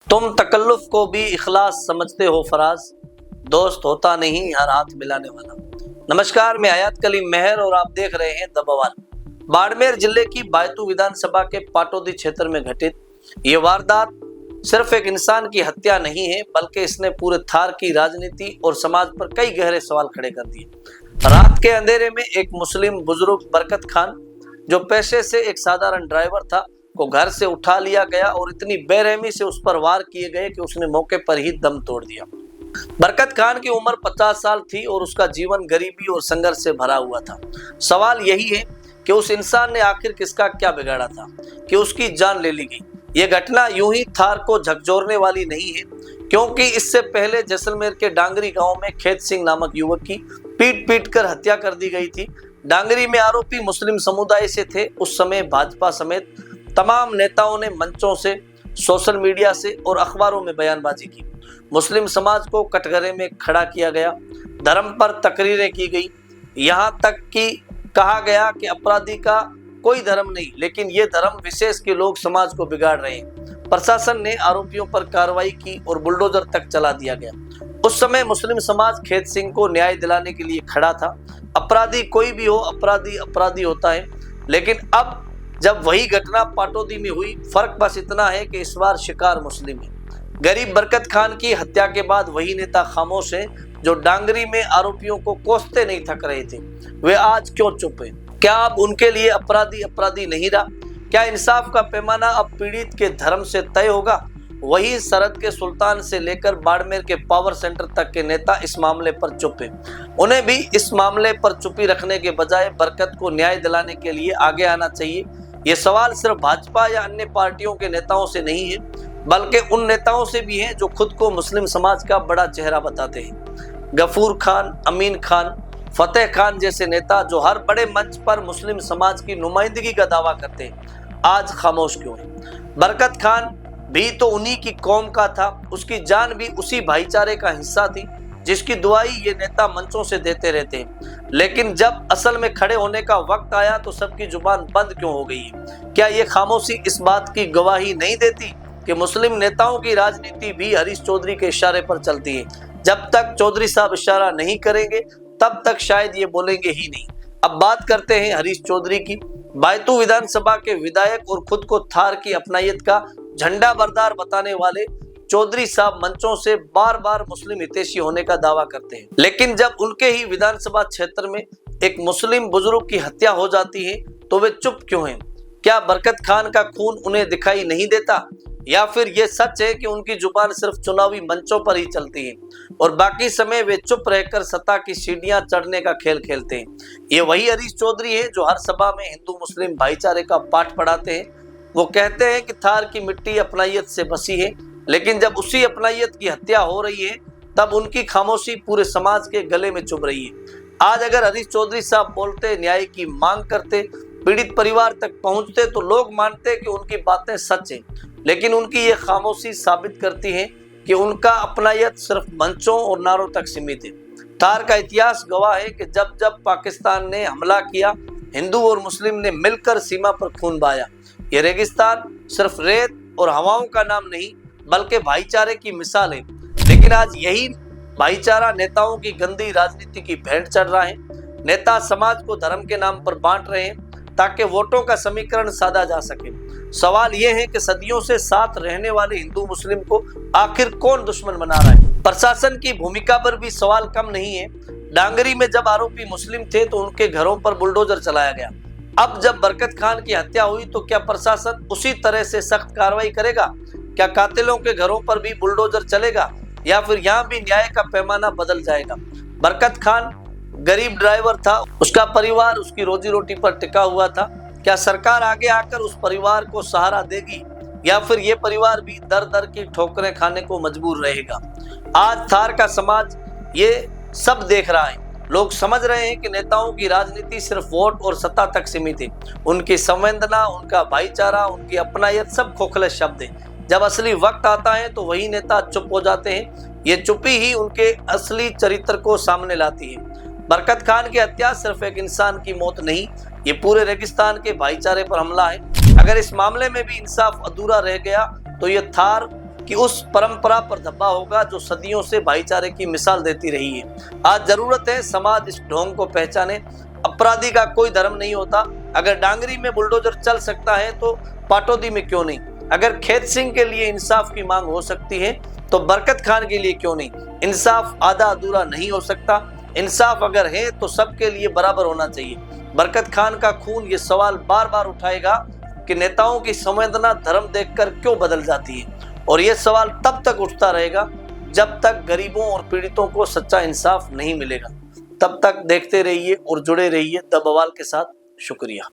तुम तकल्लुफ को भी इखलास समझते हो फराज, दोस्त होता नहीं हर हाथ मिलाने वाला। नमस्कार, मैं हयात कलीम मेहर और आप देख रहे हैं द बवाल। बाड़मेर जिले की बायतू विधानसभा के पाटोदी क्षेत्र में घटित ये वारदात सिर्फ एक इंसान की हत्या नहीं है, बल्कि इसने पूरे थार की राजनीति और समाज पर कई गहरे सवाल खड़े कर दिए। रात के अंधेरे में एक मुस्लिम बुजुर्ग बरकत खान, जो पेशे से एक साधारण ड्राइवर था, को घर से उठा लिया गया और इतनी बेरहमी से उस पर वार किए गए कि उसने मौके पर ही दम तोड़ दिया। बरकत खान की उम्र 50 साल थी और उसका जीवन गरीबी और संघर्ष से भरा हुआ था। सवाल यही है कि उस इंसान ने आखिर किसका क्या बिगाड़ा था कि उसकी जान ले ली गई। ये घटना यूं ही थार को झकझोरने वाली नहीं है, क्योंकि इससे पहले जैसलमेर के डांगरी गांव में खेत सिंह नामक युवक की पीट पीट कर हत्या कर दी गई थी। डांगरी में आरोपी मुस्लिम समुदाय से थे। उस समय भाजपा समेत तमाम नेताओं ने मंचों से, सोशल मीडिया से और अखबारों में बयानबाजी की। मुस्लिम समाज को कटघरे में खड़ा किया गया, धर्म पर तकरीरें की गई, यहाँ तक कि कहा गया कि अपराधी का कोई धर्म नहीं, लेकिन ये धर्म विशेष के लोग समाज को बिगाड़ रहे हैं। प्रशासन ने आरोपियों पर कार्रवाई की और बुलडोजर तक चला दिया गया। उस समय मुस्लिम समाज खेत सिंह को न्याय दिलाने के लिए खड़ा था। अपराधी कोई भी हो, अपराधी अपराधी होता है। लेकिन अब जब वही घटना पाटोदी में हुई, फर्क बस इतना है कि इस बार शिकार मुस्लिम है। गरीब बरकत खान की हत्या के बाद वही नेता खामोश हैं जो डांगरी में आरोपियों को कोसते नहीं थक रहे थे। वे आज क्यों चुप हैं? क्या अब उनके लिए अपराधी अपराधी नहीं रहा? क्या इंसाफ का पैमाना अब पीड़ित के धर्म से तय होगा? वही सरहद के सुल्तान से लेकर बाड़मेर के पावर सेंटर तक के नेता इस मामले पर चुप हैं। उन्हें भी इस मामले पर चुप्पी रखने के बजाय बरकत को न्याय दिलाने के लिए आगे आना चाहिए। ये सवाल सिर्फ भाजपा या अन्य पार्टियों के नेताओं से नहीं है, बल्कि उन नेताओं से भी है जो खुद को मुस्लिम समाज का बड़ा चेहरा बताते हैं। गफूर खान, अमीन खान, फतेह खान जैसे नेता जो हर बड़े मंच पर मुस्लिम समाज की नुमाइंदगी का दावा करते हैं, आज खामोश क्यों हैं? बरकत खान भी तो उन्हीं की कौम का था, उसकी जान भी उसी भाईचारे का हिस्सा थी जिसकी दुआई ये नेता मंचों से देते रहते हैं। लेकिन जब असल में खड़े होने का वक्त आया तो सबकी जुबान बंद क्यों हो गई है? क्या ये खामोशी इस बात की गवाही नहीं देती कि मुस्लिम नेताओं की राजनीति भी हरीश चौधरी के इशारे पर चलती है? जब तक चौधरी साहब इशारा नहीं करेंगे तब तक शायद ये बोलेंगे ही नहीं। अब बात करते हैं हरीश चौधरी की। बायतू विधानसभा के विधायक और खुद को थार की अपनायत का झंडा बरदार बताने वाले चौधरी साहब मंचों से बार बार मुस्लिम हितैषी होने का दावा करते हैं, लेकिन जब उनके ही विधानसभा क्षेत्र में एक मुस्लिम बुजुर्ग की हत्या हो जाती है तो वे चुप क्यों हैं? क्या बरकत खान का खून उन्हें दिखाई नहीं देता, या फिर ये सच है कि उनकी जुबान सिर्फ चुनावी मंचों पर ही चलती है और बाकी समय वे चुप रहकर सत्ता की सीढ़ियां चढ़ने का खेल खेलते हैं? ये वही हरीश चौधरी है जो हर सभा में हिंदू मुस्लिम भाईचारे का पाठ पढ़ाते हैं। वो कहते हैं कि थार की मिट्टी अपनायत से बसी है, लेकिन जब उसी अपनायत की हत्या हो रही है तब उनकी खामोशी पूरे समाज के गले में चुभ रही है। आज अगर हरीश चौधरी साहब बोलते, न्याय की मांग करते, पीड़ित परिवार तक पहुंचते तो लोग मानते कि उनकी बातें सच हैं, लेकिन उनकी ये खामोशी साबित करती है कि उनका अपनायत सिर्फ मंचों और नारों तक सीमित है। थार का इतिहास गवाह है कि जब जब पाकिस्तान ने हमला किया, हिंदू और मुस्लिम ने मिलकर सीमा पर खून बहाया। ये रेगिस्तान सिर्फ रेत और हवाओं का नाम नहीं, बल्कि भाईचारे की मिसाल है। लेकिन आज यही भाईचारा नेताओं की गंदी राजनीति की भेंट चढ़ रहा है। नेता समाज को धर्म के नाम पर बांट रहे हैं ताकि वोटों का समीकरण साधा जा सके। सवाल यह है कि सदियों से साथ रहने वाले हिंदू मुस्लिम को आखिर कौन दुश्मन बना रहा है? प्रशासन की भूमिका पर भी सवाल कम नहीं है। डांगरी में जब आरोपी मुस्लिम थे तो उनके घरों पर बुलडोजर चलाया गया। अब जब बरकत खान की हत्या हुई तो क्या प्रशासन उसी तरह से सख्त कार्रवाई करेगा? क्या कातिलों के घरों पर भी बुलडोजर चलेगा, या फिर यहाँ भी न्याय का पैमाना बदल जाएगा? बरकत खान गरीब ड्राइवर था, उसका परिवार उसकी रोजी रोटी पर टिका हुआ था। क्या सरकार आगे आकर उस परिवार को सहारा देगी, या फिर ये परिवार भी दर दर की ठोकरें खाने को मजबूर रहेगा? आज थार का समाज ये सब देख रहा है। लोग समझ रहे हैं कि नेताओं की राजनीति सिर्फ वोट और सत्ता तक सीमित है। उनकी संवेदना, उनका भाईचारा, उनकी अपनायत सब खोखले शब्द हैं। जब असली वक्त आता है तो वही नेता चुप हो जाते हैं। ये चुप्पी ही उनके असली चरित्र को सामने लाती है। बरकत खान की हत्या सिर्फ एक इंसान की मौत नहीं, ये पूरे रेगिस्तान के भाईचारे पर हमला है। अगर इस मामले में भी इंसाफ अधूरा रह गया तो ये थार कि उस परंपरा पर धब्बा होगा जो सदियों से भाईचारे की मिसाल देती रही है। आज जरूरत है समाज इस ढोंग को पहचाने। अपराधी का कोई धर्म नहीं होता। अगर डांगरी में बुलडोजर चल सकता है तो पाटौदी में क्यों नहीं? अगर खेत सिंह के लिए इंसाफ की मांग हो सकती है तो बरकत खान के लिए क्यों नहीं? इंसाफ आधा अधूरा नहीं हो सकता। इंसाफ अगर है तो सबके लिए बराबर होना चाहिए। बरकत खान का खून ये सवाल बार बार उठाएगा कि नेताओं की संवेदना धर्म देखकर क्यों बदल जाती है, और ये सवाल तब तक उठता रहेगा जब तक गरीबों और पीड़ितों को सच्चा इंसाफ नहीं मिलेगा। तब तक देखते रहिए और जुड़े रहिए द बवाल के साथ। शुक्रिया।